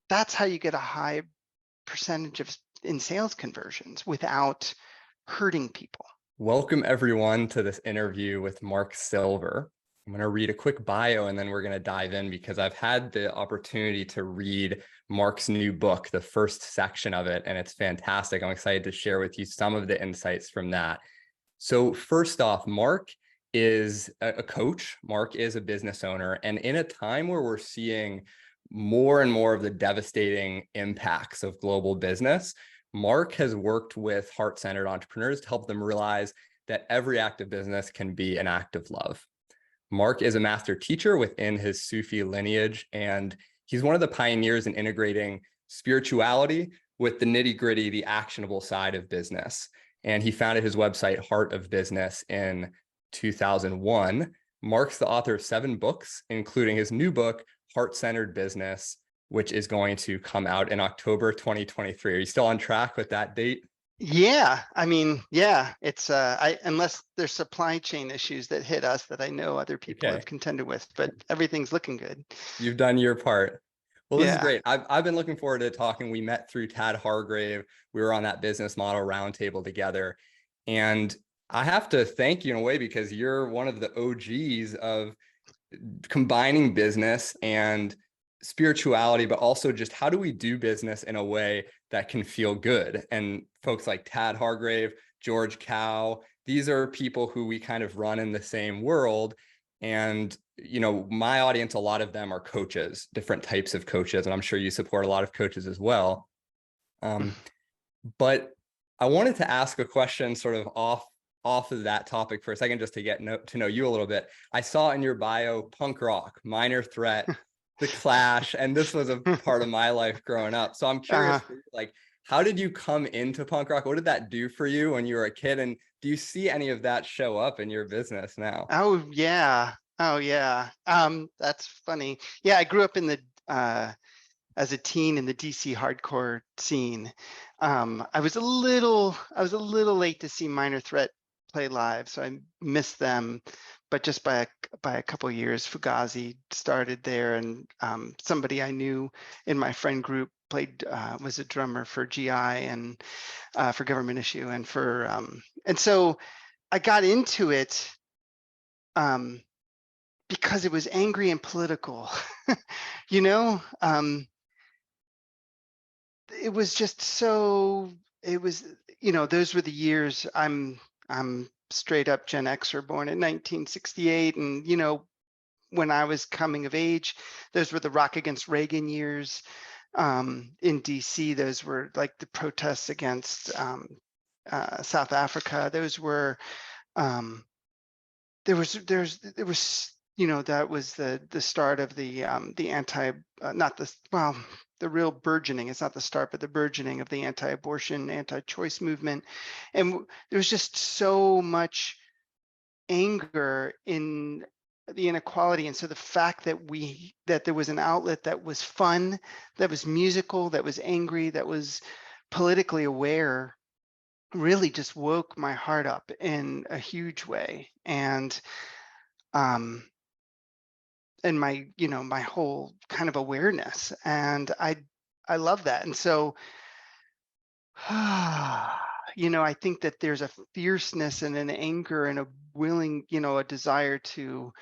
that's how you get a high percentage of in sales conversions without hurting people. Welcome everyone to this interview with Mark Silver. I'm going to read a quick bio and then we're going to dive in because I've had the opportunity to read Mark's new book, the first section of it, and it's fantastic. I'm excited to share with you some of the insights from that. So first off, Mark is a coach. Mark is a business owner. And in a time where we're seeing more and more of the devastating impacts of global business, Mark has worked with heart-centered entrepreneurs to help them realize that every act of business can be an act of love. Mark is a master teacher within his Sufi lineage, and he's one of the pioneers in integrating spirituality with the nitty-gritty, the actionable side of business. And he founded his website, Heart of Business, in 2001. Mark's the author of 7 books, including his new book, Heart-Centered Business, which is going to come out in October 2023. Are you still on track with that date? Yeah, I mean, yeah, it's unless there's supply chain issues that hit us that I know other people have contended with, but everything's looking good. You've done your part. Well, this is Yeah. great. I've been looking forward to talking. We met through Tad Hargrave. We were on that business model roundtable together. And I have to thank you in a way because you're one of the OGs of combining business and spirituality, but also just how do we do business in a way that can feel good? And folks like Tad Hargrave, George Cow, these are people who we kind of run in the same world. And, you know, my audience, a lot of them are coaches, different types of coaches. And I'm sure you support a lot of coaches as well. But I wanted to ask a question sort of off of that topic for a second, just to get to know you a little bit. I saw in your bio, punk rock, Minor Threat, The Clash, and this was a part of my life growing up. So I'm curious, like, how did you come into punk rock? What did that do for you when you were a kid? And do you see any of that show up in your business now? Oh yeah. Oh yeah. That's funny. Yeah, I grew up in the as a teen in the DC hardcore scene. I was a little late to see Minor Threat play live, so I missed them, but just by a couple of years. Fugazi started there, and somebody I knew in my friend group played was a drummer for GI and for Government Issue, and for and so I got into it because it was angry and political. You know, it was just so. It was, you know, those were the years. I'm straight up Gen Xer, born in 1968, and you know, when I was coming of age, those were the Rock Against Reagan years. In DC, those were like the protests against South Africa. Those were there was you know, that was the start of the anti not the well the real burgeoning, it's not the start, but the burgeoning of the anti-abortion, anti-choice movement. And there was just so much anger in the inequality. And so the fact that there was an outlet that was fun, that was musical, that was angry, that was politically aware, really just woke my heart up in a huge way. And my, you know, my whole kind of awareness, and I love that. And so you know, I think that there's a fierceness and an anger and a willing, you know, a desire to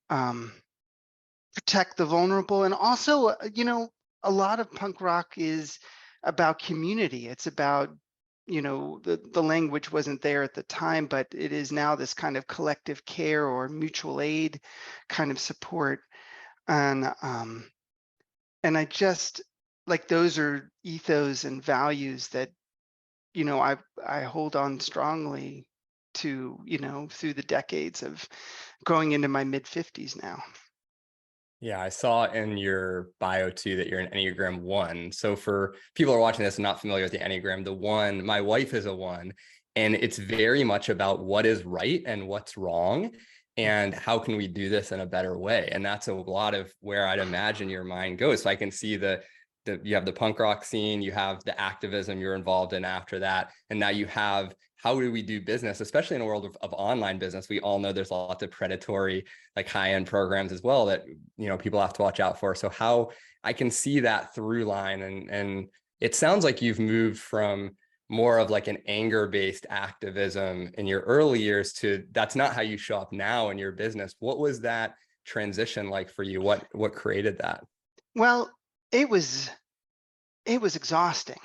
protect the vulnerable. And also, you know, a lot of punk rock is about community. It's about, you know, the language wasn't there at the time, but it is now this kind of collective care or mutual aid kind of support. And I just, like, those are ethos and values that, you know, I hold on strongly to, you know, through the decades of growing into my mid-50s now. Yeah, I saw in your bio too that you're an Enneagram 1. So for people who are watching this and not familiar with the Enneagram, the 1, my wife is a 1, and it's very much about what is right and what's wrong and how can we do this in a better way. And that's a lot of where I'd imagine your mind goes. So I can see you have the punk rock scene, you have the activism you're involved in after that, and now you have how do we do business, especially in a world of online business? We all know there's lots of predatory, like high-end programs as well that, people have to watch out for. So how I can see that through line, and it sounds like you've moved from more of like an anger-based activism in your early years to that's not how you show up now in your business. What was that transition like for you? What created that? Well, it was exhausting.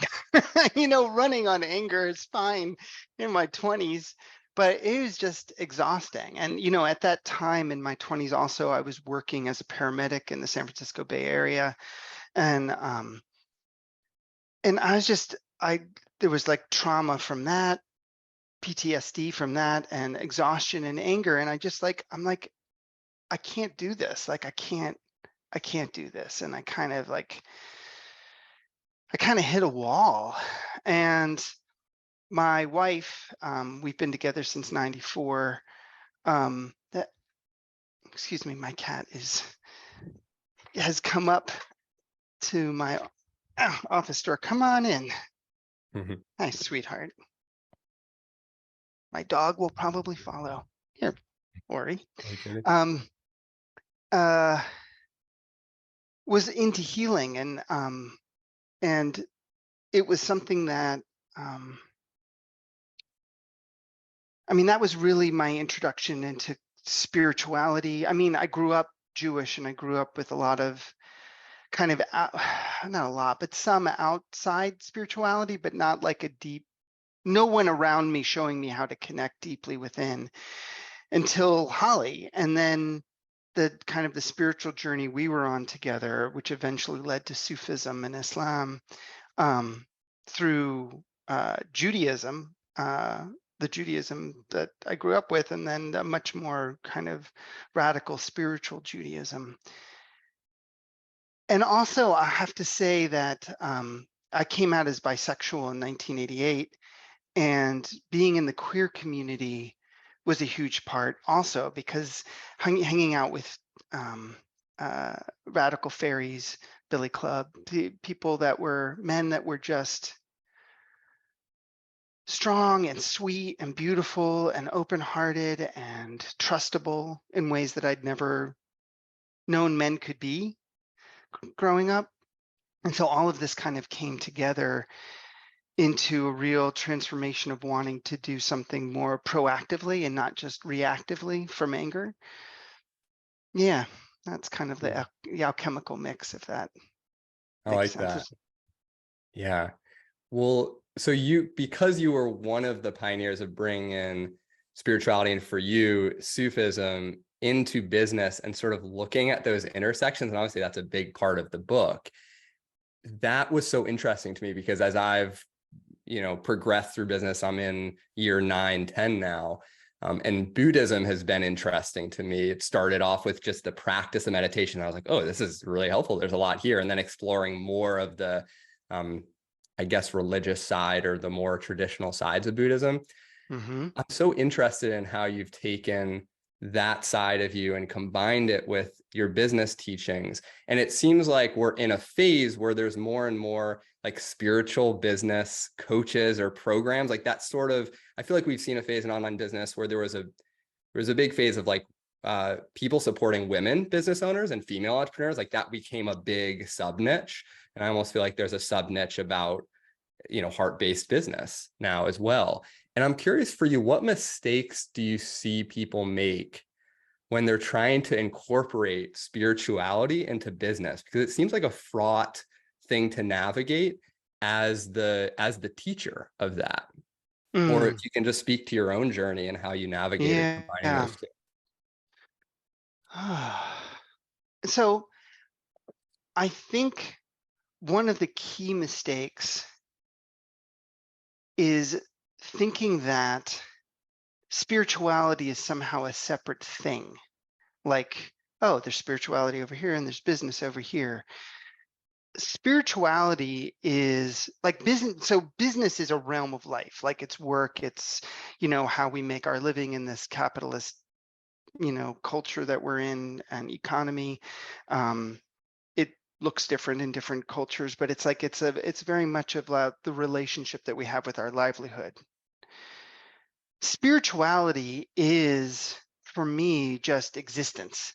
Running on anger is fine in my 20s, but it was just exhausting. And, at that time in my 20s also, I was working as a paramedic in the San Francisco Bay Area. And I was just, there was like trauma from that, PTSD from that, and exhaustion and anger. And I'm like, I can't do this. Like, I can't do this. And I kind of hit a wall. And my wife, we've been together since '94. Excuse me, my cat has come up to my office door. Come on in. Mhm. Hi, sweetheart. My dog will probably follow. Here, Ori. Okay. Uh, was into healing, and it was something that that was really my introduction into spirituality. I grew up Jewish, and I grew up with a lot of kind of not a lot, but some outside spirituality, but not like a deep, no one around me showing me how to connect deeply within until Holly. And then the kind of the spiritual journey we were on together, which eventually led to Sufism and Islam, through Judaism, the Judaism that I grew up with, and then a much more kind of radical spiritual Judaism. And also, I have to say that I came out as bisexual in 1988, and being in the queer community was a huge part also, because hanging out with radical fairies, Billy Club, people that were men that were just strong and sweet and beautiful and open-hearted and trustable in ways that I'd never known men could be growing up. And so all of this kind of came together into a real transformation of wanting to do something more proactively and not just reactively from anger. Yeah, that's kind of the alchemical mix, if that I makes like sense. that. Yeah. Well, so because you were one of the pioneers of bringing in spirituality and for you, Sufism into business and sort of looking at those intersections, and obviously that's a big part of the book. That was so interesting to me because as I've, progressed through business, I'm in year 9, 10 now. And Buddhism has been interesting to me. It started off with just the practice of meditation. I was like, oh, this is really helpful. There's a lot here. And then exploring more of the, I guess, religious side or the more traditional sides of Buddhism. Mm-hmm. I'm so interested in how you've taken that side of you and combined it with your business teachings. And it seems like we're in a phase where there's more and more like spiritual business coaches or programs like that sort of, I feel like we've seen a phase in online business where there was a big phase of like people supporting women business owners and female entrepreneurs. Like that became a big sub niche. And I almost feel like there's a sub niche about, heart-based business now as well. And I'm curious for you, what mistakes do you see people make when they're trying to incorporate spirituality into business? Because it seems like a fraught thing to navigate as the teacher of that. Or if you can just speak to your own journey and how you navigated combining Yeah. those two. So I think one of the key mistakes is thinking that spirituality is somehow a separate thing. Like, oh, there's spirituality over here and there's business over here. Spirituality is like business. So business is a realm of life, like it's work, it's, how we make our living in this capitalist, culture that we're in and economy. It looks different in different cultures, but it's like, it's very much about the relationship that we have with our livelihood. Spirituality is, for me, just existence.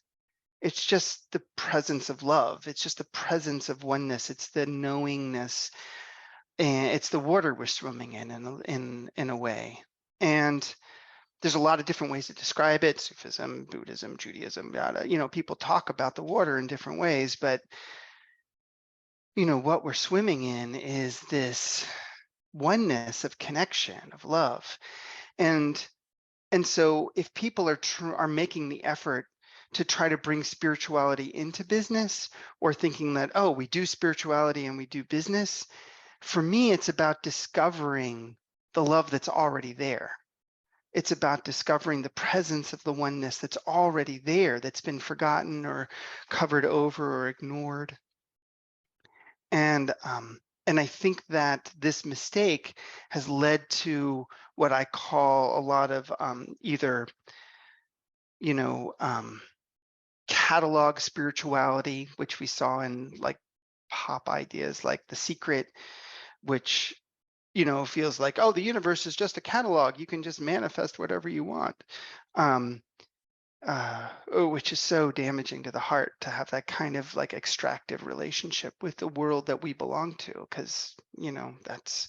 It's just the presence of love. It's just the presence of oneness. It's the knowingness, and it's the water we're swimming in a way. And there's a lot of different ways to describe it: Sufism, Buddhism, Judaism. People talk about the water in different ways, but what we're swimming in is this oneness of connection, of love. And so if people are making the effort to try to bring spirituality into business, or thinking that, oh, we do spirituality and we do business, for me, it's about discovering the love that's already there. It's about discovering the presence of the oneness that's already there, that's been forgotten or covered over or ignored. And I think that this mistake has led to what I call a lot of either catalog spirituality, which we saw in like pop ideas like The Secret, which feels like, oh, the universe is just a catalog, you can just manifest whatever you want, which is so damaging to the heart, to have that kind of like extractive relationship with the world that we belong to, because that's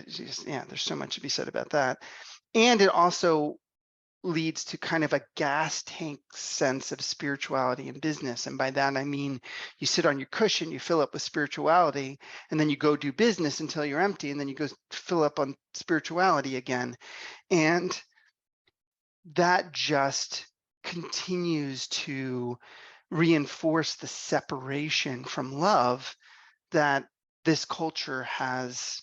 just, yeah, there's so much to be said about that. And it also leads to kind of a gas tank sense of spirituality in business. And by that, I mean, you sit on your cushion, you fill up with spirituality, and then you go do business until you're empty, and then you go fill up on spirituality again. And that just continues to reinforce the separation from love that this culture has,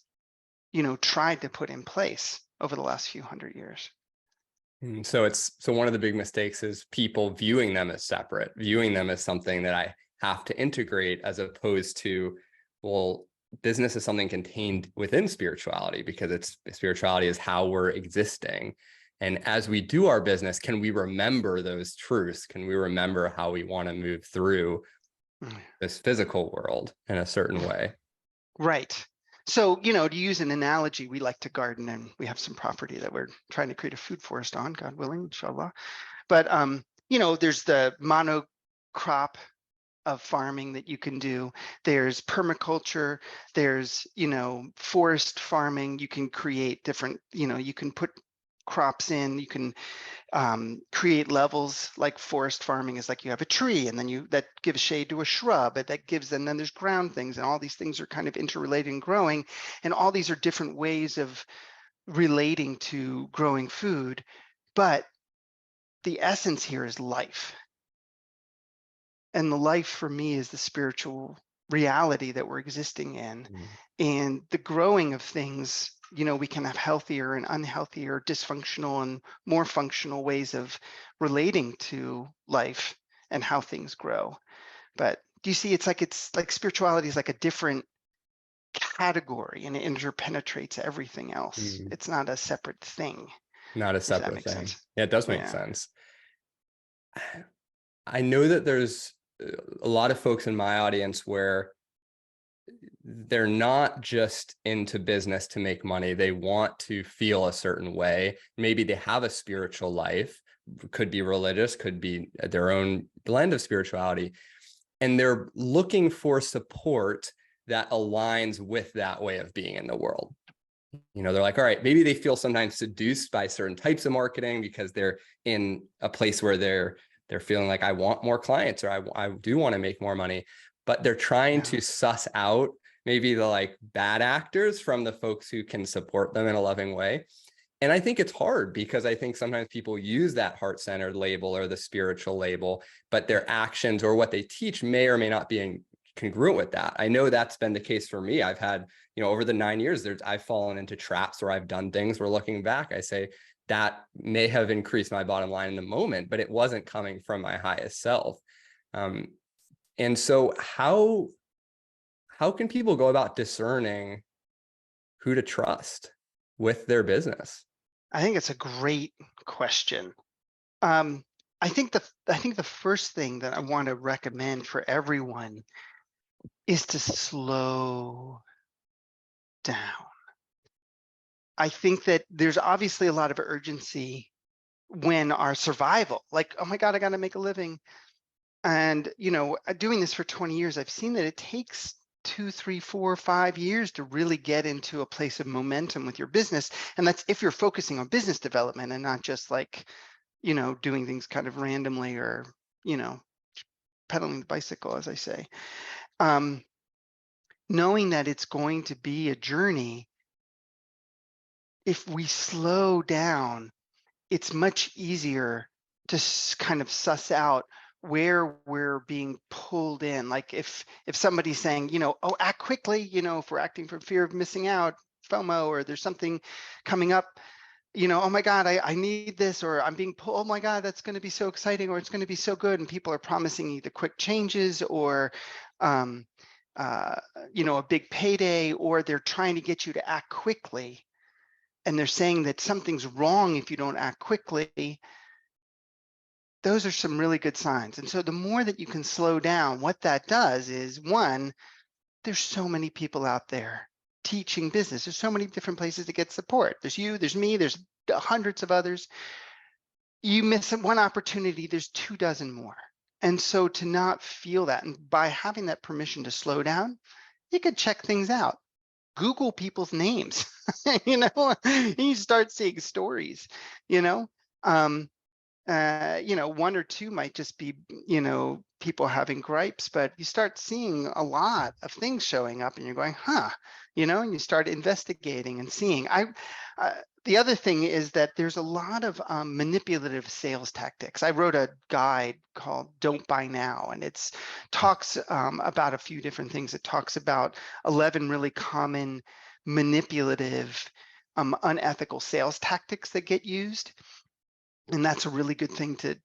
tried to put in place over the last few hundred years. So one of the big mistakes is people viewing them as separate, viewing them as something that I have to integrate, as opposed to, well, business is something contained within spirituality, because spirituality is how we're existing. And as we do our business, can we remember those truths? Can we remember how we want to move through this physical world in a certain way? Right. So, to use an analogy, we like to garden, and we have some property that we're trying to create a food forest on, God willing, inshallah. But, there's the monocrop of farming that you can do. There's permaculture, there's, forest farming. You can create different, you can put crops in, you can create levels. Like forest farming is like, you have a tree, and then that gives shade to a shrub, and then there's ground things, and all these things are kind of interrelated and growing, and all these are different ways of relating to growing food. But the essence here is life, and the life for me is the spiritual reality that we're existing in. And the growing of things, we can have healthier and unhealthier, dysfunctional and more functional ways of relating to life and how things grow. But do you see, it's like spirituality is like a different category, and it interpenetrates everything else. It's not a separate thing. Not a separate thing. Sense? Yeah, it does make sense. I know that there's a lot of folks in my audience where they're not just into business to make money. They want to feel a certain way. Maybe they have a spiritual life, could be religious, could be their own blend of spirituality. And they're looking for support that aligns with that way of being in the world. They're like, all right, maybe they feel sometimes seduced by certain types of marketing because they're in a place where they're feeling like, I want more clients, or I do want to make more money, but they're trying to suss out maybe the like bad actors from the folks who can support them in a loving way. And I think it's hard, because I think sometimes people use that heart-centered label or the spiritual label, but their actions or what they teach may or may not be congruent with that. I know that's been the case for me. I've had, over the 9 years, I've fallen into traps where I've done things where, looking back, I say that may have increased my bottom line in the moment, but it wasn't coming from my highest self. And so how can people go about discerning who to trust with their business? I think it's a great question. I think the first thing that I want to recommend for everyone is to slow down. I think that there's obviously a lot of urgency when our survival, like, oh my God, I got to make a living. And, doing this for 20 years, I've seen that it takes 2, 3, 4, 5 years to really get into a place of momentum with your business. And that's if you're focusing on business development and not just like, doing things kind of randomly or, you know, pedaling the bicycle, as I say. Knowing that it's going to be a journey, if we slow down, it's much easier to kind of suss out where we're being pulled in. Like if somebody's saying, oh, act quickly, if we're acting from fear of missing out, FOMO, or there's something coming up, oh my God, I need this, or I'm being pulled, oh my God, that's going to be so exciting, or it's going to be so good. And people are promising either quick changes or, a big payday, or they're trying to get you to act quickly. And they're saying that something's wrong if you don't act quickly. Those are some really good signs. And so the more that you can slow down, what that does is, one, there's so many people out there teaching business. There's so many different places to get support. There's you, there's me, there's hundreds of others. You miss one opportunity, there's 24 more. And so to not feel that, and by having that permission to slow down, you could check things out. Google people's names, you start seeing stories, one or two might just be, people having gripes, but you start seeing a lot of things showing up and you're going, and you start investigating and seeing. The other thing is that there's a lot of manipulative sales tactics. I wrote a guide called Don't Buy Now, and it talks about a few different things. It talks about 11 really common manipulative, unethical sales tactics that get used. And that's a really good thing to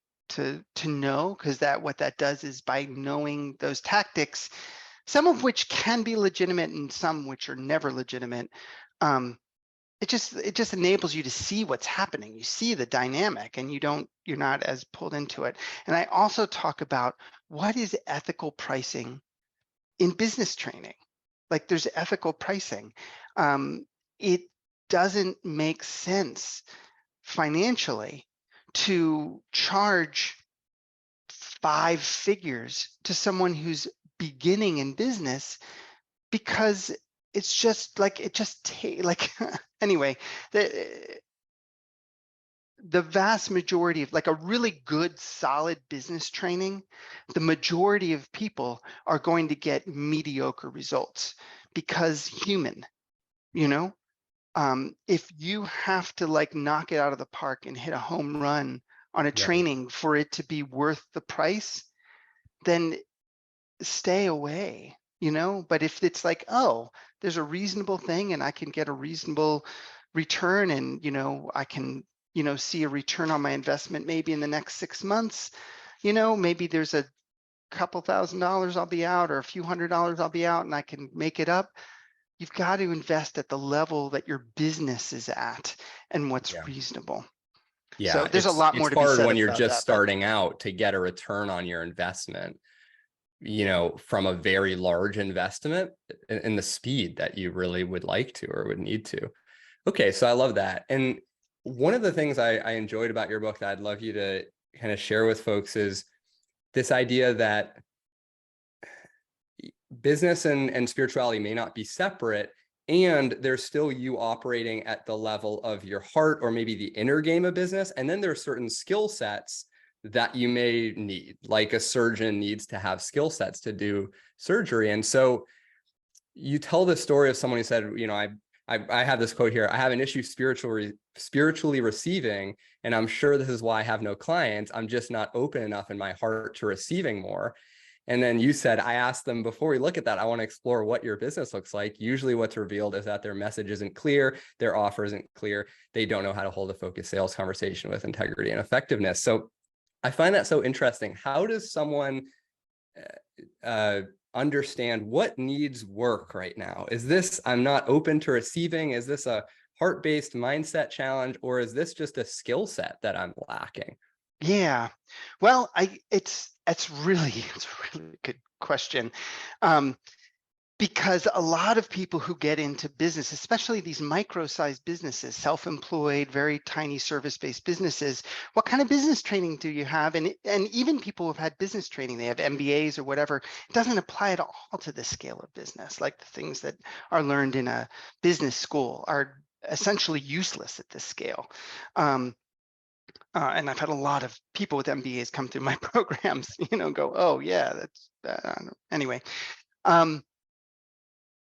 know, because what that does is, by knowing those tactics, some of which can be legitimate and some which are never legitimate, it just enables you to see what's happening. You see the dynamic, and you're not as pulled into it. And I also talk about what is ethical pricing in business training. Like, there's ethical pricing. It doesn't make sense financially to charge 5 figures to someone who's beginning in business, because it's just like, anyway, the vast majority of, like, a really good, solid business training, the majority of people are going to get mediocre results, because human, if you have to knock it out of the park and hit a home run on a training for it to be worth the price, then stay away, But if it's like, oh, there's a reasonable thing and I can get a reasonable return, and, I can, see a return on my investment maybe in the next 6 months, maybe there's a couple $1,000s I'll be out, or a few $100s I'll be out, and I can make it up. You've got to invest at the level that your business is at and what's reasonable. So there's a lot more to be said about that. It's hard when you're just starting out to get a return on your investment, from a very large investment, in the speed that you really would like to or would need to. Okay, so I love that. And one of the things I enjoyed about your book that I'd love you to kind of share with folks is this idea that business and spirituality may not be separate, and there's still you operating at the level of your heart, or maybe the inner game of business. And then there are certain skill sets that you may need, like a surgeon needs to have skill sets to do surgery. And so you tell the story of someone who said, I have this quote here: I have an issue spiritually receiving, and I'm sure this is why I have no clients. I'm just not open enough in my heart to receiving more. And then you said, I asked them, before we look at that, I want to explore what your business looks like. Usually what's revealed is that their message isn't clear, their offer isn't clear, they don't know how to hold a focused sales conversation with integrity and effectiveness. So I find that so interesting. How does someone understand what needs work right now? Is this, I'm not open to receiving? Is this a heart-based mindset challenge, or is this just a skill set that I'm lacking? Yeah, well, it's a really good question. Because a lot of people who get into business, especially these micro-sized businesses, self-employed, very tiny service-based businesses, what kind of business training do you have? And even people who've had business training, they have MBAs or whatever, it doesn't apply at all to the scale of business. Like the things that are learned in a business school are essentially useless at this scale. And I've had a lot of people with MBAs come through my programs, go, oh yeah, that's anyway.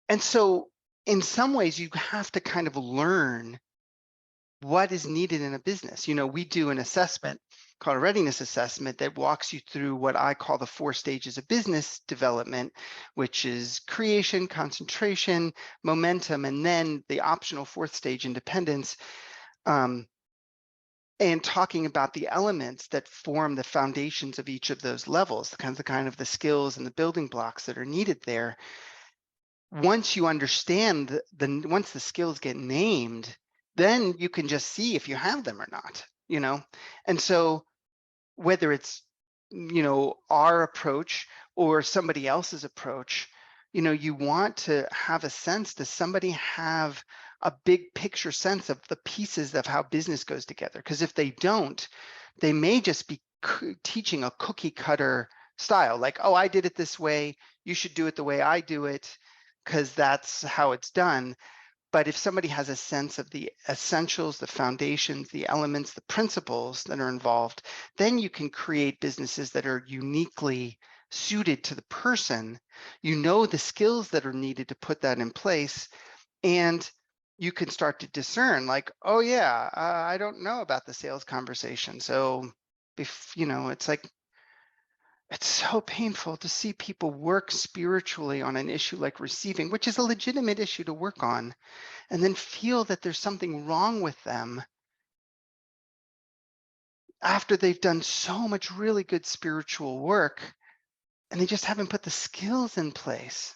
And so in some ways, you have to kind of learn what is needed in a business. We do an assessment called a readiness assessment that walks you through what I call the 4 stages of business development, which is creation, concentration, momentum, and then the optional 4th stage, independence, and talking about the elements that form the foundations of each of those levels, the kind of the skills and the building blocks that are needed there. Once you understand once the skills get named, then you can just see if you have them or not, And so whether it's, our approach or somebody else's approach, you want to have a sense, does somebody have a big picture sense of the pieces of how business goes together? Because if they don't, they may just be teaching a cookie cutter style, like, oh, I did it this way, you should do it the way I do it, because that's how it's done. But if somebody has a sense of the essentials, the foundations, the elements, the principles that are involved, then you can create businesses that are uniquely suited to the person. The skills that are needed to put that in place, and you can start to discern, like, oh yeah, I don't know about the sales conversation. So if, it's like, it's so painful to see people work spiritually on an issue like receiving, which is a legitimate issue to work on, and then feel that there's something wrong with them after they've done so much really good spiritual work, and they just haven't put the skills in place.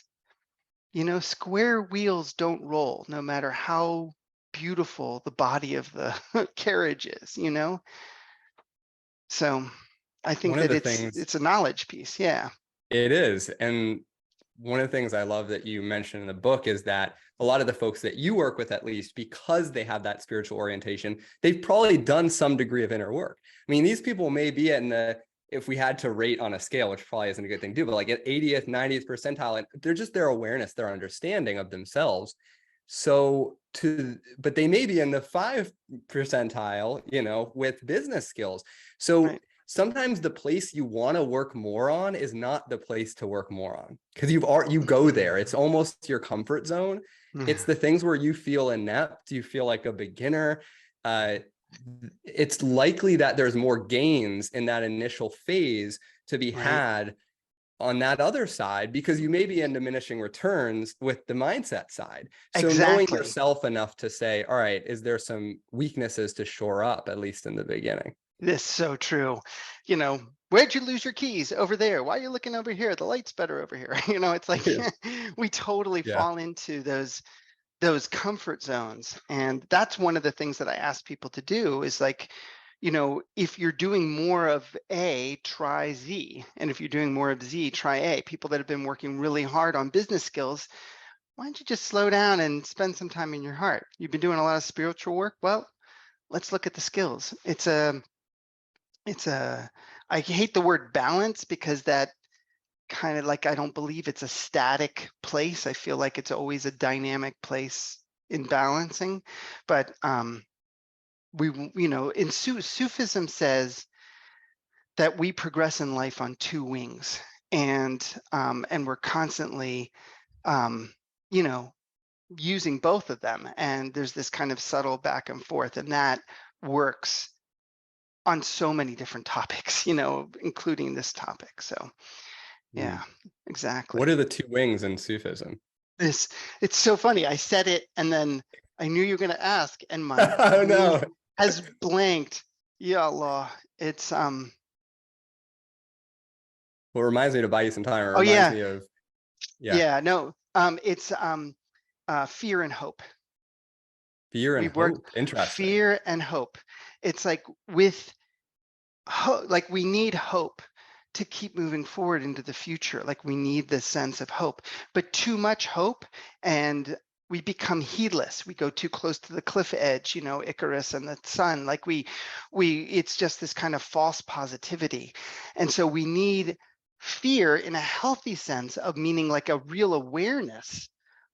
Square wheels don't roll, no matter how beautiful the body of the carriage is, So I think One of that the it's things a knowledge piece. Yeah. it is. And one of the things I love that you mentioned in the book is that a lot of the folks that you work with, at least because they have that spiritual orientation, they've probably done some degree of inner work. I mean, these people may be in if we had to rate on a scale, which probably isn't a good thing to do, but like at 80th, 90th percentile, and they're just their awareness, their understanding of themselves. But they may be in the 5th percentile, with business skills. So Right. sometimes the place you want to work more on is not the place to work more on, because you go there. It's almost your comfort zone. It's the things where you feel inept, you feel like a beginner. It's likely that there's more gains in that initial phase to be Right. had on that other side, because you may be in diminishing returns with the mindset side. So knowing Exactly. yourself enough to say, all right, is there some weaknesses to shore up, at least in the beginning? This is so true. Where'd you lose your keys? Over there. Why are you looking over here? The light's better over here. It's like Yeah. we totally Yeah. fall into those comfort zones. And that's one of the things that I ask people to do is like, if you're doing more of A, try Z. And if you're doing more of Z, try A. People that have been working really hard on business skills, why don't you just slow down and spend some time in your heart? You've been doing a lot of spiritual work. Well, let's look at the skills. I hate the word balance, because that kind of, like, I don't believe it's a static place. I feel like it's always a dynamic place in balancing. But in Sufism says that we progress in life on 2 wings, and we're constantly using both of them, and there's this kind of subtle back and forth, and that works on so many different topics, including this topic. So yeah, exactly. What are the 2 wings in Sufism? It's so funny. I said it and then I knew you were going to ask, and my Oh brain no. has blanked. Ya Allah. It's Well, it reminds me to buy you some time. It oh reminds yeah. me of, yeah, Yeah, no. It's fear and hope. fear We and work hope. Interesting. fear and hope. It's like with hope, like we need hope to keep moving forward into the future. Like we need this sense of hope, but too much hope and we become heedless. We go too close to the cliff edge, you know, Icarus and the sun. Like it's just this kind of false positivity. And so we need fear in a healthy sense of meaning like a real awareness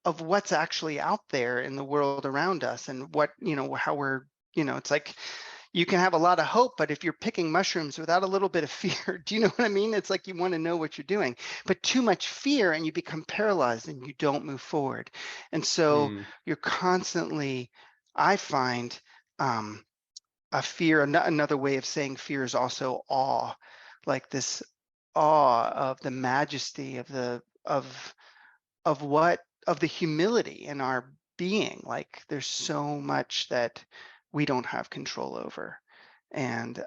of what's actually out there in the world around us and what, you know, how we're, you know, it's like you can have a lot of hope, but if you're picking mushrooms without a little bit of fear, do you know what I mean? It's like you want to know what you're doing, but too much fear and you become paralyzed and you don't move forward. And so Mm, you're constantly, I find, a fear, another way of saying fear is also awe, like this awe of the majesty of of the humility in our being. Like there's so much that we don't have control over. And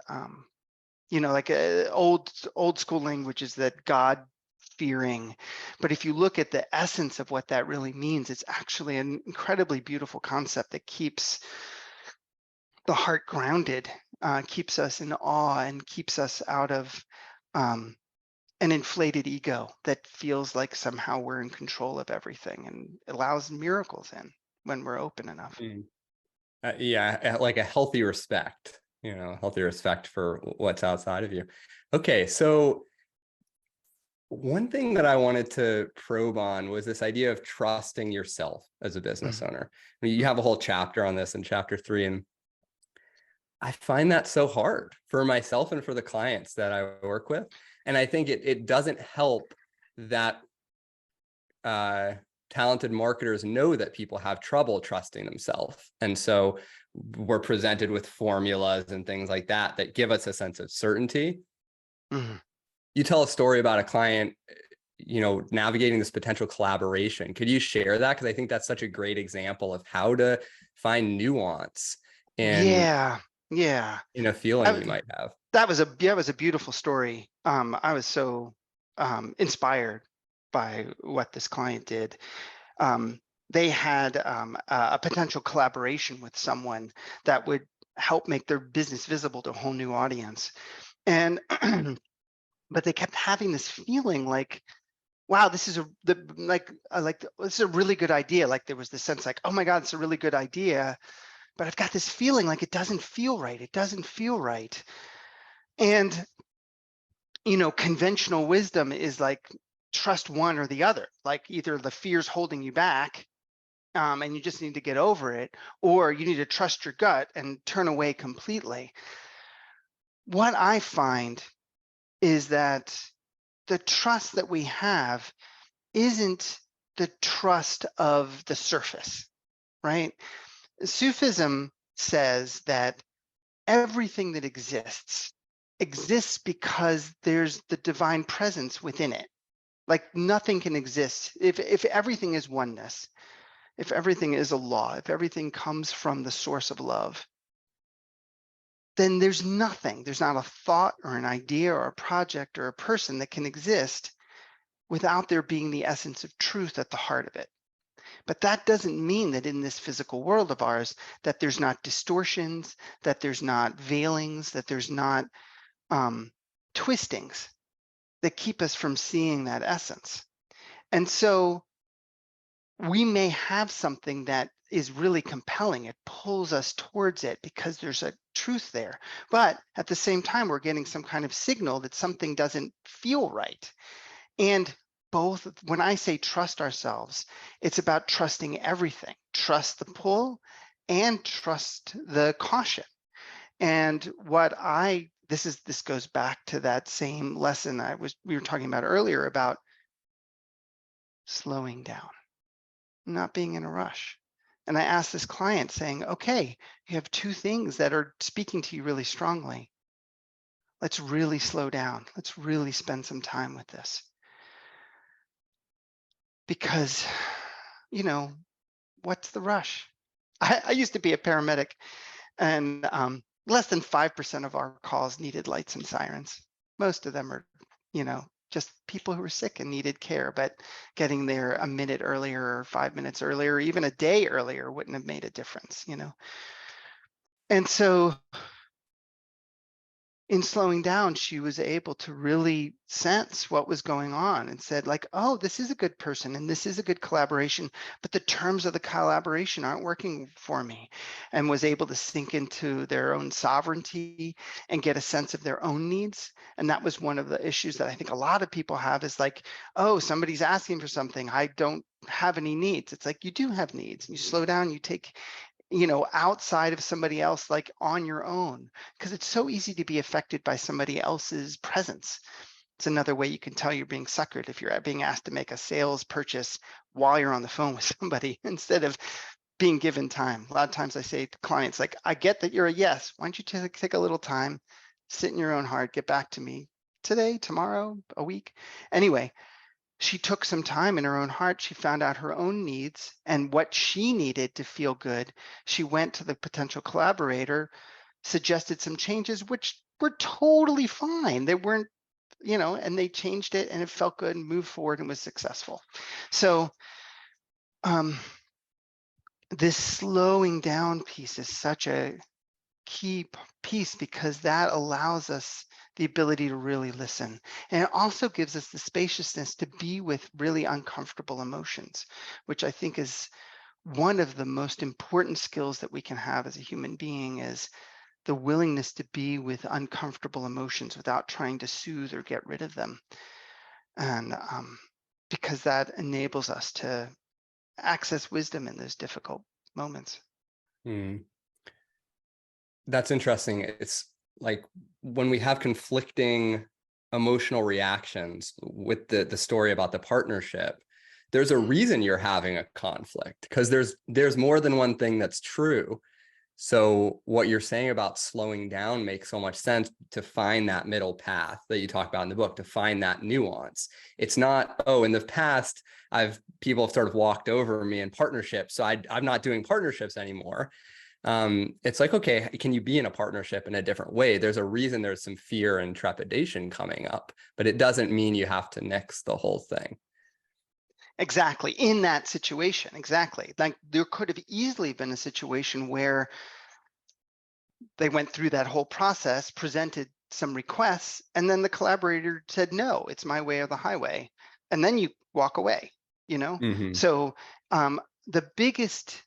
you know, like old school language is that God fearing. But if you look at the essence of what that really means, it's actually an incredibly beautiful concept that keeps the heart grounded, keeps us in awe and keeps us out of um, an inflated ego that feels like somehow we're in control of everything and allows miracles in when we're open enough. mm. Yeah, like a healthy respect, you know, healthy respect for what's outside of you. Okay, so one thing that I wanted to probe on was this idea of trusting yourself as a business Mhm. owner. I mean, you have a whole chapter on this in chapter 3, and I find that so hard for myself and for the clients that I work with. And I think it doesn't help that talented marketers know that people have trouble trusting themselves. And so we're presented with formulas and things like that that give us a sense of certainty. Mhm. You tell a story about a client, you know, navigating this potential collaboration. Could you share that? Because I think that's such a great example of how to find nuance Yeah, yeah. in a feeling That, you might have. that was a beautiful story. I was so inspired by what this client did. They had a potential collaboration with someone that would help make their business visible to a whole new audience. And but they kept having this feeling like, wow, this is this is a really good idea. Like there was this sense like, oh my God, it's a really good idea. But I've got this feeling like it doesn't feel right. It doesn't feel right. And you know, conventional wisdom is like trust one or the other. Like either the fear's holding you back and you just need to get over it, or you need to trust your gut and turn away completely. What I find is that the trust that we have isn't the trust of the surface, right? Sufism says that everything that exists because there's the divine presence within it. Like nothing can exist if everything is oneness, if everything is a law, if everything comes from the source of love, then there's nothing, there's not a thought or an idea or a project or a person that can exist without there being the essence of truth at the heart of it. But that doesn't mean that in this physical world of ours, that there's not distortions, that there's not veilings, that there's not twistings that keep us from seeing that essence. And so we may have something that is really compelling. It pulls us towards it because there's a truth there. But at the same time, we're getting some kind of signal that something doesn't feel right. And both, when I say trust ourselves, it's about trusting everything. Trust the pull and trust the caution. And this goes back to that same lesson we were talking about earlier about slowing down, not being in a rush. And I asked this client saying, okay, you have two things that are speaking to you really strongly. Let's really slow down. Let's really spend some time with this. Because, you know, what's the rush? I used to be a paramedic, and less than 5% of our calls needed lights and sirens. Most of them are, you know, just people who were sick and needed care, but getting there a minute earlier or 5 minutes earlier, or even a day earlier wouldn't have made a difference, you know? And so in slowing down, she was able to really sense what was going on and said like, oh, this is a good person and this is a good collaboration, but the terms of the collaboration aren't working for me, and was able to sink into their own sovereignty and get a sense of their own needs. And that was one of the issues that I think a lot of people have is like, oh, somebody's asking for something. I don't have any needs. It's like, you do have needs, and you slow down, you take outside of somebody else, like on your own, because it's so easy to be affected by somebody else's presence. It's another way you can tell you're being suckered if you're being asked to make a sales purchase while you're on the phone with somebody instead of being given time. A lot of times I say to clients, like, I get that you're a yes. Why don't you take a little time, sit in your own heart, get back to me today, tomorrow, a week. Anyway, she took some time in her own heart. She found out her own needs and what she needed to feel good. She went to the potential collaborator, suggested some changes, which were totally fine. They weren't, and they changed it and it felt good and moved forward and was successful. So this slowing down piece is such a key piece because that allows us the ability to really listen. And it also gives us the spaciousness to be with really uncomfortable emotions, which I think is one of the most important skills that we can have as a human being, is the willingness to be with uncomfortable emotions without trying to soothe or get rid of them. And because that enables us to access wisdom in those difficult moments. That's interesting. It's like when we have conflicting emotional reactions with the story about the partnership, there's a reason you're having a conflict, because there's more than one thing that's true. So what you're saying about slowing down makes so much sense, to find that middle path that you talk about in the book, to find that nuance. It's not, oh, in the past, people have sort of walked over me in partnerships, so I'm not doing partnerships anymore. It's like, okay, can you be in a partnership in a different way? There's a reason there's some fear and trepidation coming up, but it doesn't mean you have to nix the whole thing. Exactly. In that situation, exactly. Like there could have easily been a situation where they went through that whole process, presented some requests, and then the collaborator said, no, it's my way or the highway. And then you walk away, Mm-hmm. So the biggest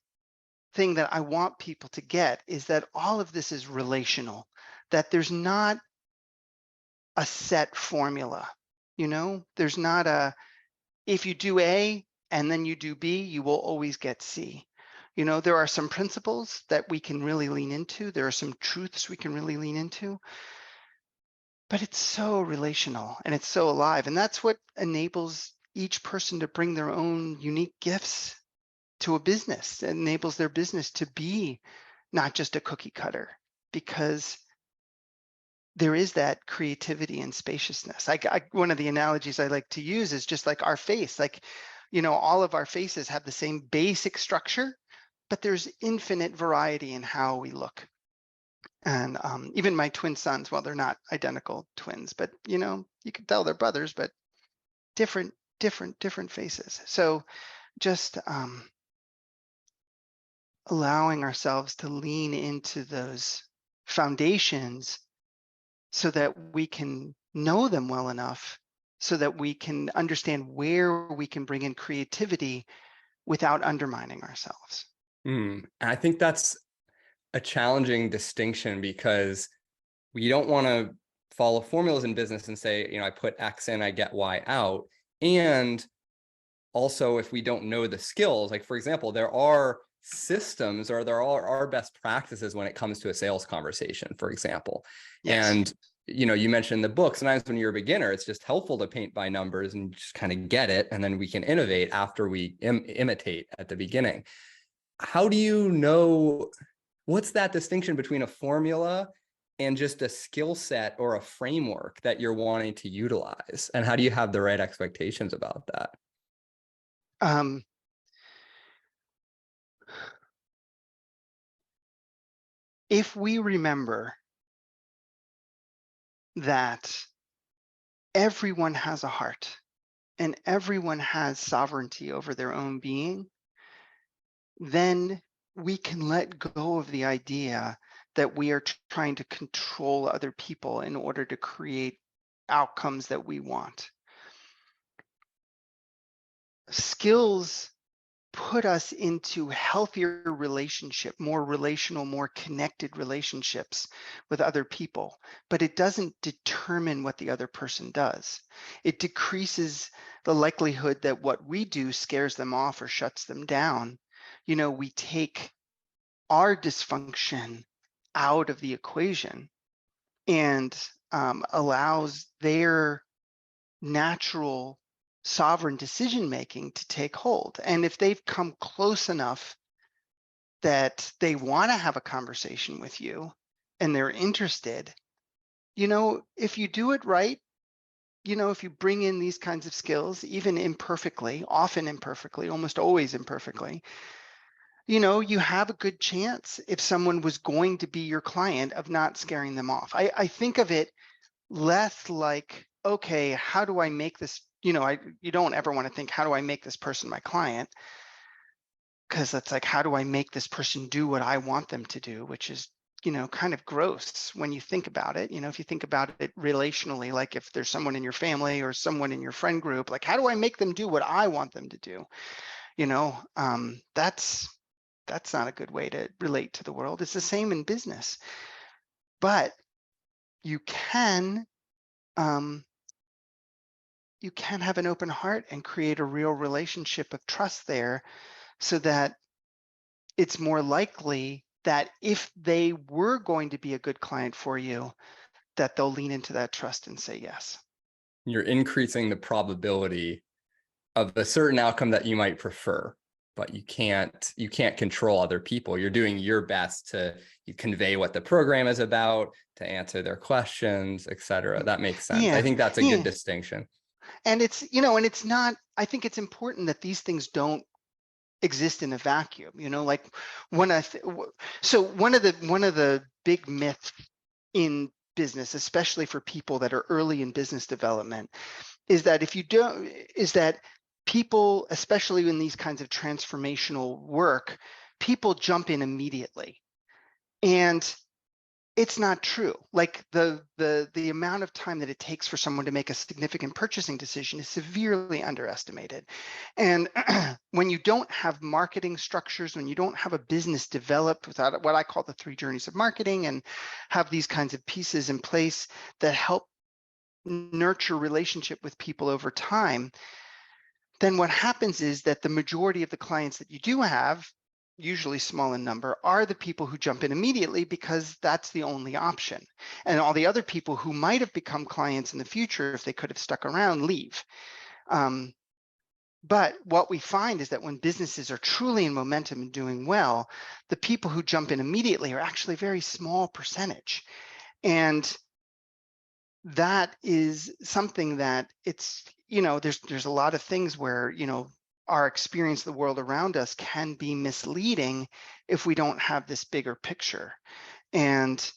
thing that I want people to get is that all of this is relational, that there's not a set formula, there's not a, if you do A and then you do B, you will always get C. There are some principles that we can really lean into. There are some truths we can really lean into, but it's so relational and it's so alive. And that's what enables each person to bring their own unique gifts to a business. It enables their business to be not just a cookie cutter, because there is that creativity and spaciousness. One of the analogies I like to use is just like our face. Like, all of our faces have the same basic structure, but there's infinite variety in how we look. And even my twin sons, well, they're not identical twins, but you can tell they're brothers, but different faces. So just allowing ourselves to lean into those foundations so that we can know them well enough so that we can understand where we can bring in creativity without undermining ourselves. And I think that's a challenging distinction, because we don't want to follow formulas in business and say, I put X in, I get Y out. And also, if we don't know the skills, like for example, there are systems or there are best practices when it comes to a sales conversation, for example. Yes. And you mentioned the book. Sometimes when you're a beginner, it's just helpful to paint by numbers and just kind of get it, and then we can innovate after we imitate at the beginning. How do you know, what's that distinction between a formula and just a skill set or a framework that you're wanting to utilize? And how do you have the right expectations about that? If we remember that everyone has a heart and everyone has sovereignty over their own being, then we can let go of the idea that we are trying to control other people in order to create outcomes that we want. Skills put us into healthier relationship, more relational, more connected relationships with other people, but it doesn't determine what the other person does. It decreases the likelihood that what we do scares them off or shuts them down. You know, we take our dysfunction out of the equation and allows their natural sovereign decision making to take hold. And if they've come close enough that they want to have a conversation with you and they're interested, you know, if you do it right, you know, if you bring in these kinds of skills, even imperfectly, often imperfectly, almost always imperfectly, you know, you have a good chance, if someone was going to be your client, of not scaring them off. I think of it less like, okay, how do I make this, you know, you don't ever want to think, how do I make this person my client? Because that's like, how do I make this person do what I want them to do, which is, you know, kind of gross when you think about it. You know, if you think about it relationally, like if there's someone in your family or someone in your friend group, like, how do I make them do what I want them to do? You know, that's not a good way to relate to the world. It's the same in business, but you can have an open heart and create a real relationship of trust there, so that it's more likely that if they were going to be a good client for you, that they'll lean into that trust and say yes. You're increasing the probability of a certain outcome that you might prefer, but you can't control other people. You're doing your best to convey what the program is about, to answer their questions, etc. That makes sense. I Yeah, think that's a yeah. good distinction. And it's, you know, and it's not, I think it's important that these things don't exist in a vacuum, you know, like so one of the big myths in business, especially for people that are early in business development, is that people, especially in these kinds of transformational work, people jump in immediately. And it's not true. Like the amount of time that it takes for someone to make a significant purchasing decision is severely underestimated. And when you don't have marketing structures, when you don't have a business developed without what I call the 3 journeys of marketing, and have these kinds of pieces in place that help nurture relationship with people over time, then what happens is that the majority of the clients that you do have, usually small in number, are the people who jump in immediately because that's the only option. And all the other people who might have become clients in the future, if they could have stuck around, leave. But what we find is that when businesses are truly in momentum and doing well, the people who jump in immediately are actually a very small percentage. And that is something that it's, you know, there's a lot of things where, you know, our experience of the world around us can be misleading if we don't have this bigger picture, and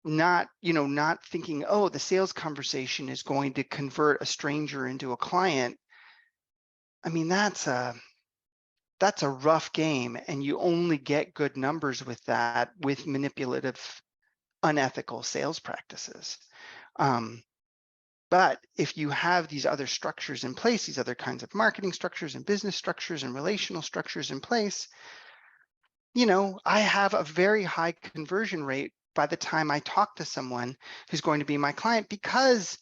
not thinking, oh, the sales conversation is going to convert a stranger into a client. I mean, that's a rough game, and you only get good numbers with that with manipulative, unethical sales practices. But if you have these other structures in place, these other kinds of marketing structures and business structures and relational structures in place, you know, I have a very high conversion rate by the time I talk to someone who's going to be my client, because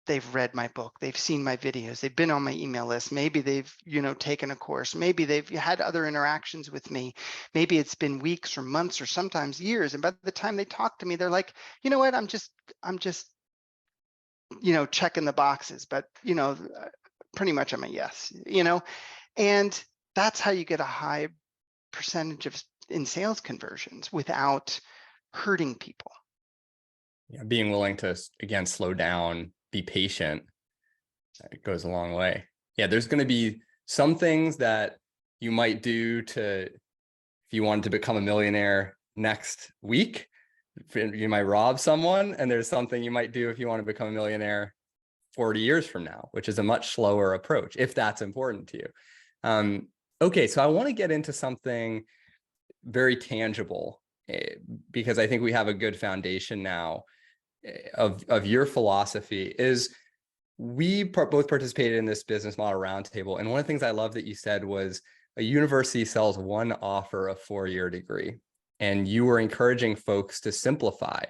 they've read my book, they've seen my videos, they've been on my email list, maybe they've, you know, taken a course, maybe they've had other interactions with me, maybe it's been weeks or months or sometimes years, and by the time they talk to me, they're like, you know what, I'm just you know, checking the boxes, but, you know, pretty much I'm a yes, you know, and that's how you get a high percentage of in sales conversions without hurting people. Yeah, being willing to, again, slow down, be patient, it goes a long way. Yeah, there's going to be some things that you might do if you wanted to become a millionaire next week. You might rob someone, and there's something you might do if you want to become a millionaire 40 years from now, which is a much slower approach, if that's important to you. Okay, so I want to get into something very tangible because I think we have a good foundation now of your philosophy, is we both participated in this business model roundtable. And one of the things I love that you said was a university sells one offer a 4-year degree. And you were encouraging folks to simplify,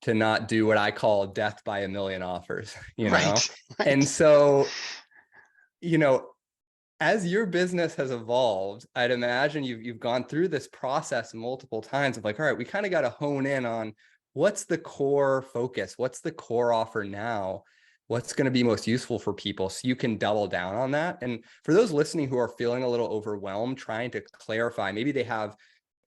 to not do what I call death by a million offers, you know? Right. And so, you know, as your business has evolved, I'd imagine you've gone through this process multiple times of like, all right, we kind of got to hone in on what's the core focus, what's the core offer now, what's going to be most useful for people, so you can double down on that. And for those listening who are feeling a little overwhelmed, trying to clarify, maybe they have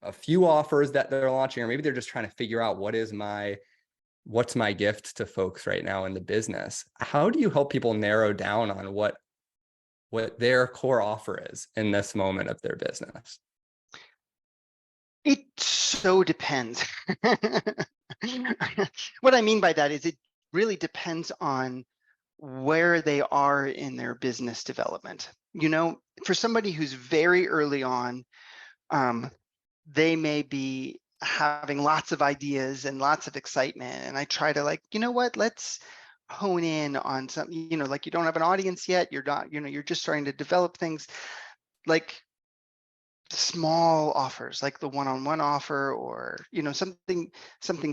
a few offers that they're launching, or maybe they're just trying to figure out what's my gift to folks right now in the business. How do you help people narrow down on what their core offer is in this moment of their business? It so depends. What I mean by that is it really depends on where they are in their business development. You know, for somebody who's very early on, they may be having lots of ideas and lots of excitement. And I try to like, you know what, let's hone in on something, you know, like you don't have an audience yet, you're not, you know, you're just starting to develop things, like small offers, like the one-on-one offer, or, you know, something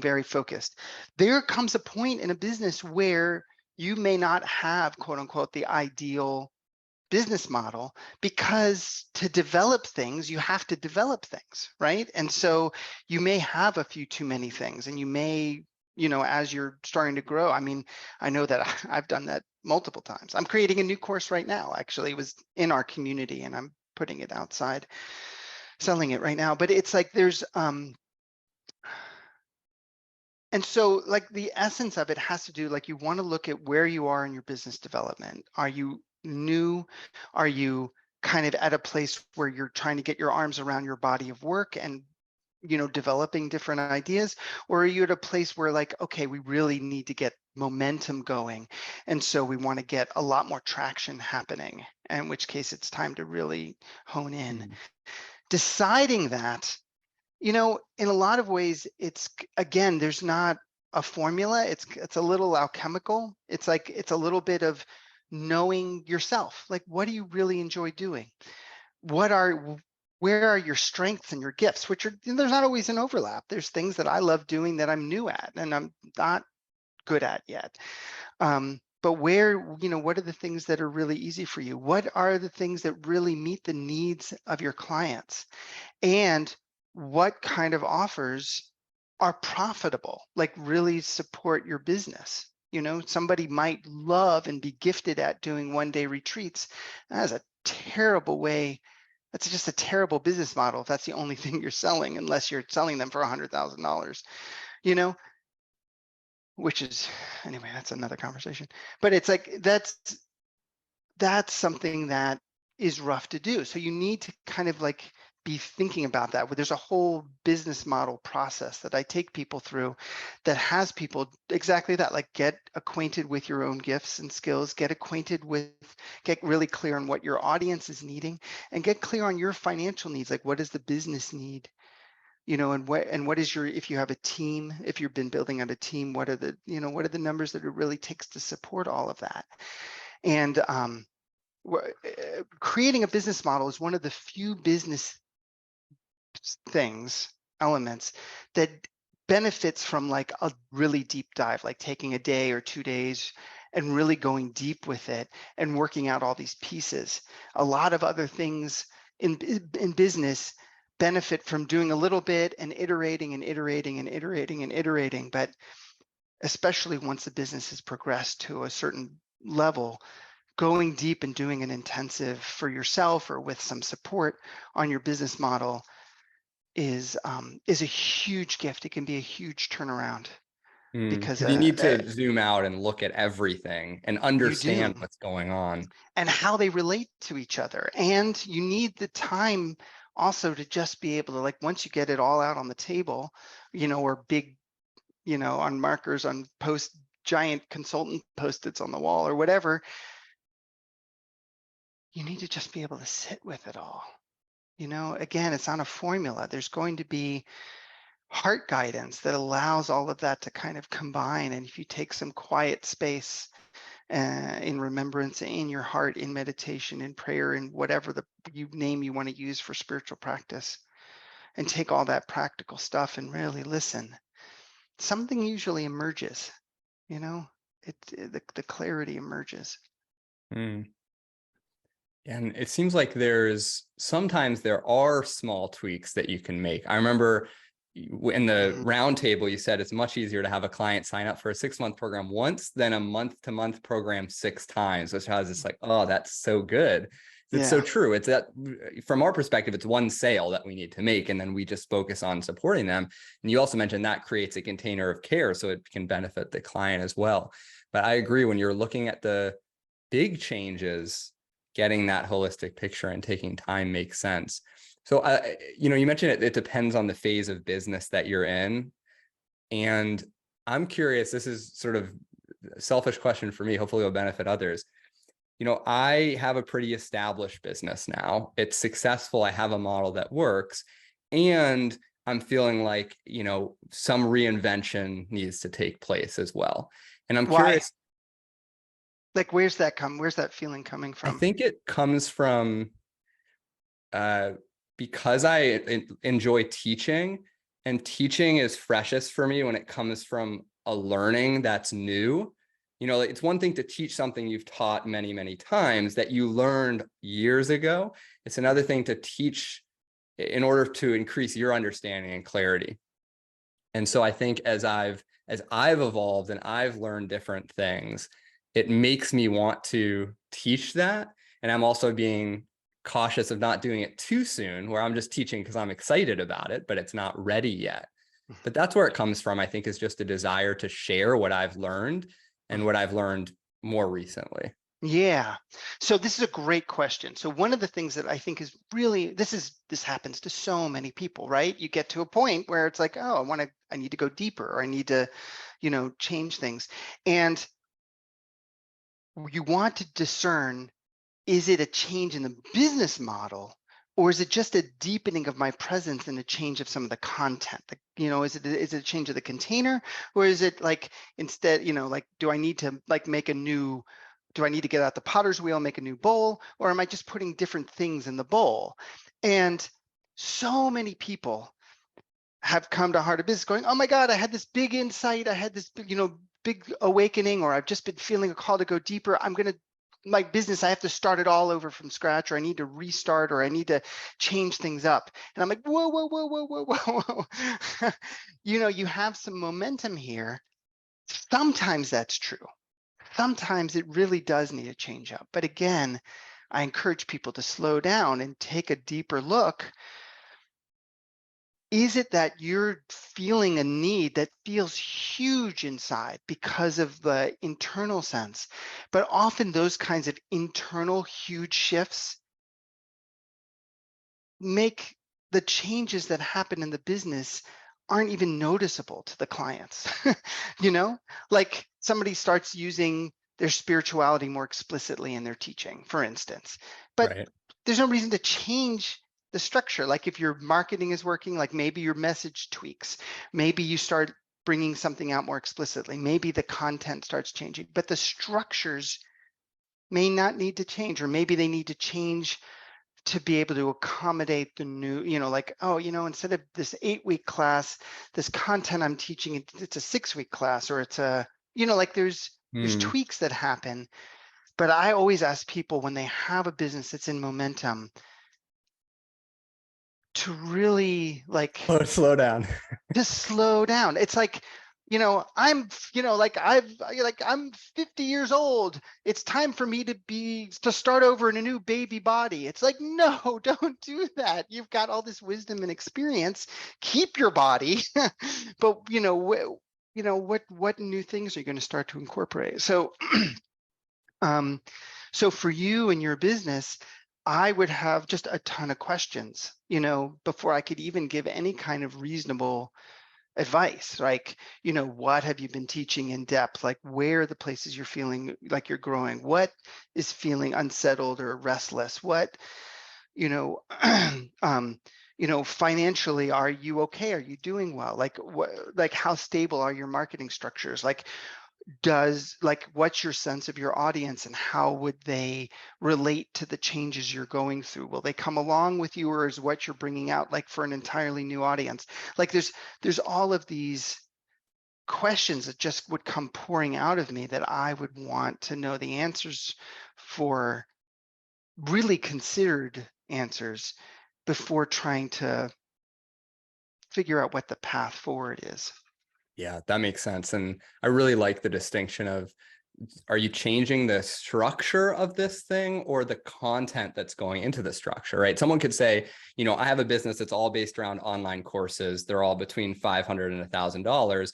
very focused. There comes a point in a business where you may not have, quote unquote, the ideal business model, because to develop things, you have to develop things, right? And so you may have a few too many things, and you may, you know, as you're starting to grow, I mean, I know that I've done that multiple times. I'm creating a new course right now. Actually, it was in our community and I'm putting it outside, selling it right now. But it's like there's and so like the essence of it has to do, like, you want to look at where you are in your business development. Are you new? Are you kind of at a place where you're trying to get your arms around your body of work and, you know, developing different ideas? Or are you at a place where like, okay, we really need to get momentum going, and so we want to get a lot more traction happening, in which case it's time to really hone in. Deciding that, you know, in a lot of ways, it's, again, there's not a formula. It's a little alchemical. It's like, it's a little bit of knowing yourself. Like, what do you really enjoy doing? Where are your strengths and your gifts? Which are, there's not always an overlap. There's things that I love doing that I'm new at and I'm not good at yet. But where, you know, what are the things that are really easy for you? What are the things that really meet the needs of your clients? And what kind of offers are profitable, like really support your business? You know, somebody might love and be gifted at doing one-day retreats. That's a terrible way. That's just a terrible business model if that's the only thing you're selling, unless you're selling them for $100,000, you know, which is, anyway, that's another conversation. But it's like, that's something that is rough to do. So you need to kind of like be thinking about that. There's a whole business model process that I take people through that has people exactly that, like, get acquainted with your own gifts and skills, get really clear on what your audience is needing, and get clear on your financial needs. Like, what does the business need? You know, and what is your, if you have a team, if you've been building out a team, what are the, you know, what are the numbers that it really takes to support all of that? And creating a business model is one of the few business elements that benefits from like a really deep dive, like taking a day or 2 days and really going deep with it and working out all these pieces. A lot of other things in business benefit from doing a little bit and iterating and iterating and iterating and iterating. But especially once the business has progressed to a certain level, going deep and doing an intensive for yourself or with some support on your business model is a huge gift. It can be a huge turnaround, because you need to zoom out and look at everything and understand what's going on and how they relate to each other. And you need the time also to just be able to, like, once you get it all out on the table, you know, or big, you know, on markers, on giant consultant post-its on the wall or whatever, you need to just be able to sit with it all. You know, again, it's not a formula. There's going to be heart guidance that allows all of that to kind of combine. And if you take some quiet space in remembrance, in your heart, in meditation, in prayer, in whatever the name you want to use for spiritual practice, and take all that practical stuff and really listen, something usually emerges, you know, the clarity emerges. Mm. And it seems like sometimes there are small tweaks that you can make. I remember in the round table, you said it's much easier to have a client sign up for a 6-month program once than a month-to-month program 6 times, which has this like, oh, that's so good. It's so Yeah. true. It's that from our perspective, it's one sale that we need to make, and then we just focus on supporting them. And you also mentioned that creates a container of care so it can benefit the client as well. But I agree, when you're looking at the big changes, getting that holistic picture and taking time makes sense. So, you mentioned it depends on the phase of business that you're in. And I'm curious, this is sort of a selfish question for me, hopefully it'll benefit others. I have a pretty established business now. It's successful. I have a model that works. And I'm feeling like, some reinvention needs to take place as well. And I'm Why? curious, Like, where's that feeling coming I from? think it comes from because I enjoy teaching, and teaching is freshest for me when it comes from a learning that's new. It's one thing to teach something you've taught many, many times that you learned years ago. It's another thing to teach in order to increase your understanding and clarity. And so I think as I've evolved and I've learned different things, it makes me want to teach that. And I'm also being cautious of not doing it too soon, where I'm just teaching because I'm excited about it, but it's not ready yet. But that's where it comes from, I think, is just a desire to share what I've learned and what I've learned more recently. Yeah. So this is a great question. So one of the things that I think is really, this happens to so many people, right? You get to a point where it's like, oh, I need to go deeper, or I need to, change things. And you want to discern, is it a change in the business model, or is it just a deepening of my presence and a change of some of the content? Is it a change of the container, or is it like, instead, like, do I need to get out the potter's wheel, make a new bowl, or am I just putting different things in the bowl? And so many people have come to Heart of Business going, oh my God, I had this big insight, I had this big awakening, or I've just been feeling a call to go deeper. My business, I have to start it all over from scratch, or I need to restart, or I need to change things up. And I'm like, whoa, whoa, whoa, whoa, whoa, whoa, whoa. You have some momentum here. Sometimes that's true. Sometimes it really does need a change up. But again, I encourage people to slow down and take a deeper look. Is it that you're feeling a need that feels huge inside because of the internal sense? But often those kinds of internal huge shifts make the changes that happen in the business aren't even noticeable to the clients. Like somebody starts using their spirituality more explicitly in their teaching, for instance, but Right. there's no reason to change the structure. Like if your marketing is working, like maybe your message tweaks, maybe you start bringing something out more explicitly, maybe the content starts changing, but the structures may not need to change, or maybe they need to change to be able to accommodate the new, like, oh, instead of this 8-week class, this content I'm teaching, it's a 6-week class, or it's like there's tweaks that happen. But I always ask people, when they have a business that's in momentum, to really Slow down. just slow down. It's like, I'm 50 years old. It's time for me to start over in a new baby body. It's like, no, don't do that. You've got all this wisdom and experience. Keep your body, but what new things are you going to start to incorporate? So, so for you and your business, I would have just a ton of questions, before I could even give any kind of reasonable advice. Like, what have you been teaching in depth? Like, where are the places you're feeling like you're growing? What is feeling unsettled or restless? What, financially, are you okay? Are you doing well? Like what, like how stable are your marketing structures? Like what's your sense of your audience and how would they relate to the changes you're going through? Will they come along with you, or is what you're bringing out like for an entirely new audience? Like there's all of these questions that just would come pouring out of me that I would want to know the answers for, really considered answers, before trying to figure out what the path forward is. Yeah, that makes sense. And I really like the distinction of, are you changing the structure of this thing or the content that's going into the structure, right? Someone could say, I have a business that's all based around online courses. They're all between $500 and $1,000.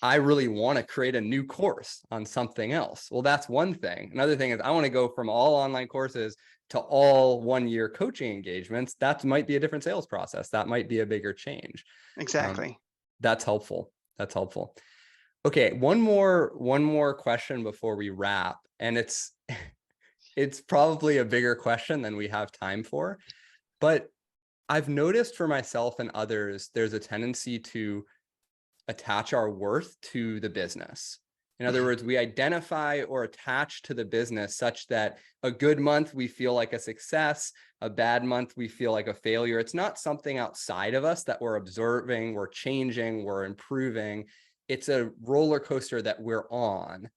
I really want to create a new course on something else. Well, that's one thing. Another thing is I want to go from all online courses to all one-year coaching engagements. That might be a different sales process. That might be a bigger change. Exactly. That's helpful. That's helpful. Okay, one more question before we wrap, and it's probably a bigger question than we have time for, but I've noticed for myself and others, there's a tendency to attach our worth to the business. In other words, we identify or attach to the business such that a good month we feel like a success, a bad month we feel like a failure. It's not something outside of us that we're observing, we're changing, we're improving. It's a roller coaster that we're on.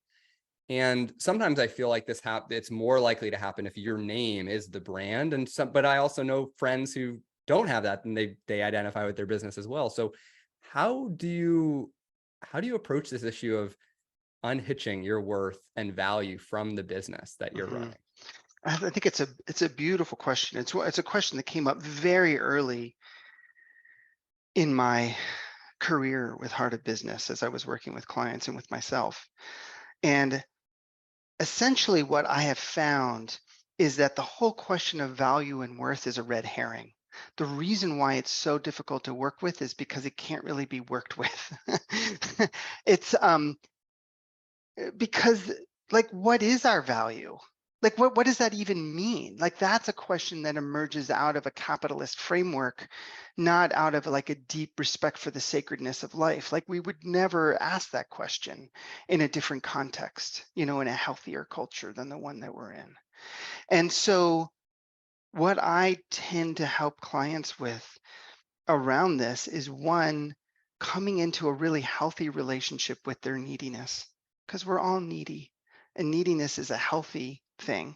And sometimes I feel like it's more likely to happen if your name is the brand. But I also know friends who don't have that, and they identify with their business as well. So how do you approach this issue of unhitching your worth and value from the business that you're running? I think it's a beautiful question. It's a question that came up very early in my career with Heart of Business, as I was working with clients and with myself. And essentially what I have found is that the whole question of value and worth is a red herring. The reason why it's so difficult to work with is because it can't really be worked with. It's because, like, what is our value? Like, what does that even mean? Like, that's a question that emerges out of a capitalist framework, not out of like a deep respect for the sacredness of life. Like, we would never ask that question in a different context, in a healthier culture than the one that we're in. And so what I tend to help clients with around this is, one, coming into a really healthy relationship with their neediness, because we're all needy, and neediness is a healthy thing.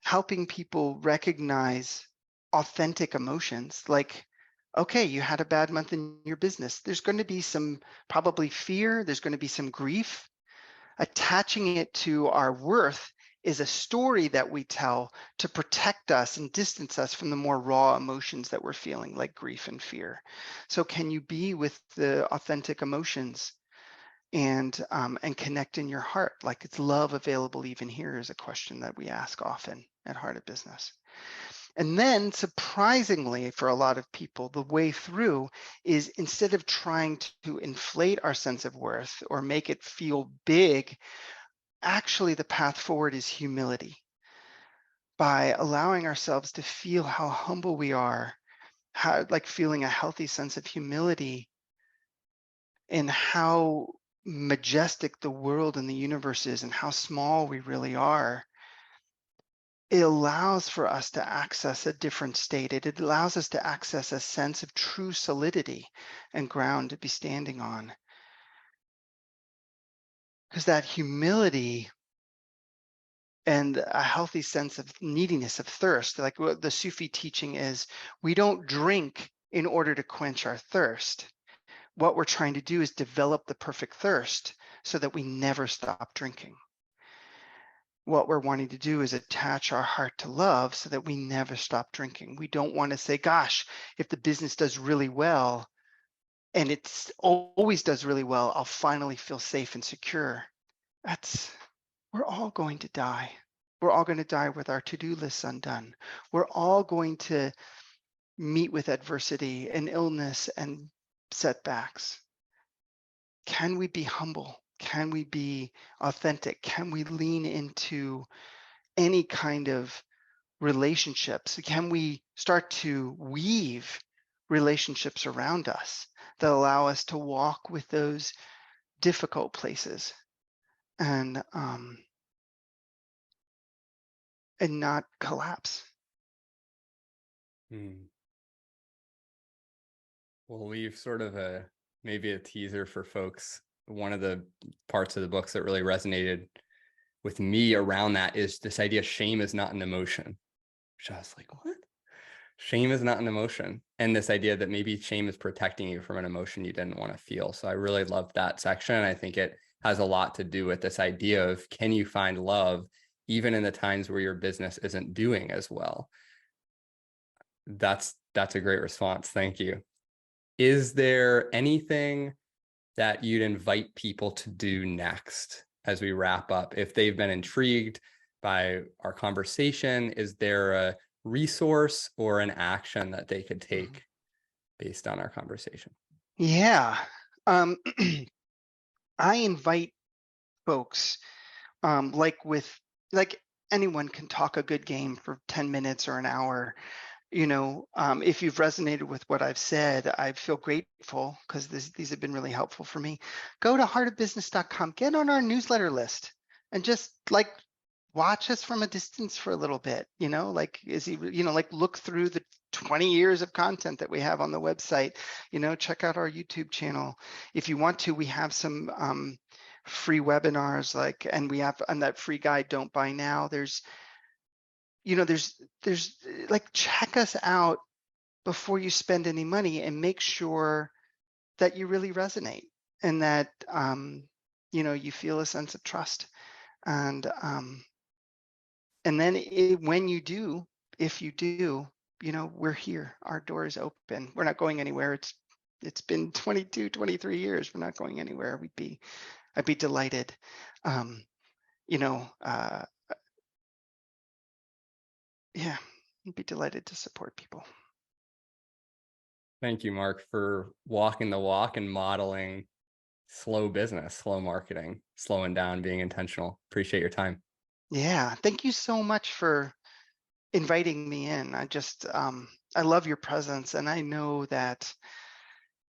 Helping people recognize authentic emotions, like, okay, you had a bad month in your business. There's going to be some probably fear. There's going to be some grief. Attaching it to our worth is a story that we tell to protect us and distance us from the more raw emotions that we're feeling, like grief and fear. So can you be with the authentic emotions and connect in your heart? Like, is love available even here, is a question that we ask often at Heart of Business. And then, surprisingly, for a lot of people, the way through is, instead of trying to inflate our sense of worth or make it feel big, actually the path forward is humility. By allowing ourselves to feel how humble we are, like feeling a healthy sense of humility in how majestic the world and the universe is and how small we really are, it allows for us to access a different state. It allows us to access a sense of true solidity and ground to be standing on. Because that humility and a healthy sense of neediness, of thirst, like what the Sufi teaching is, we don't drink in order to quench our thirst. What we're trying to do is develop the perfect thirst so that we never stop drinking. What we're wanting to do is attach our heart to love so that we never stop drinking. We don't want to say, gosh, if the business does really well, and it always does really well, I'll finally feel safe and secure. We're all going to die. We're all going to die with our to-do lists undone. We're all going to meet with adversity and illness and setbacks. Can we be humble? Can we be authentic? Can we lean into any kind of relationships? Can we start to weave relationships around us that allow us to walk with those difficult places and not collapse? Hmm. We'll leave sort of maybe a teaser for folks. One of the parts of the books that really resonated with me around that is this idea shame is not an emotion. Which I was like, what? Shame is not an emotion. And this idea that maybe shame is protecting you from an emotion you didn't want to feel. So I really love that section. I think it has a lot to do with this idea of, can you find love even in the times where your business isn't doing as well? That's a great response. Thank you. Is there anything that you'd invite people to do next as we wrap up? If they've been intrigued by our conversation, is there a resource or an action that they could take based on our conversation? Yeah. I invite folks, like anyone can talk a good game for 10 minutes or an hour. If you've resonated with what I've said, I feel grateful because these have been really helpful for me. Go to heartofbusiness.com, get on our newsletter list, and just like watch us from a distance for a little bit. Look through the 20 years of content that we have on the website. Check out our YouTube channel. If you want to, we have some free webinars, and we have on that free guide, Don't Buy Now. There's check us out before you spend any money and make sure that you really resonate and that you feel a sense of trust. And then when you do, if you do, we're here. Our door is open. We're not going anywhere. It's been 22, 23 years. We're not going anywhere. I'd be delighted. Yeah, I'd be delighted to support people. Thank you, Mark, for walking the walk and modeling slow business, slow marketing, slowing down, being intentional. Appreciate your time. Yeah, thank you so much for inviting me in. I love your presence, and I know that,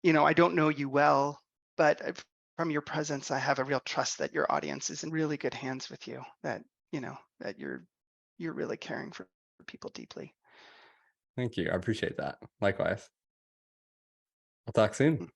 I don't know you well, but from your presence, I have a real trust that your audience is in really good hands with you, that you're really caring for people deeply. Thank you. I appreciate that. Likewise. I'll talk soon.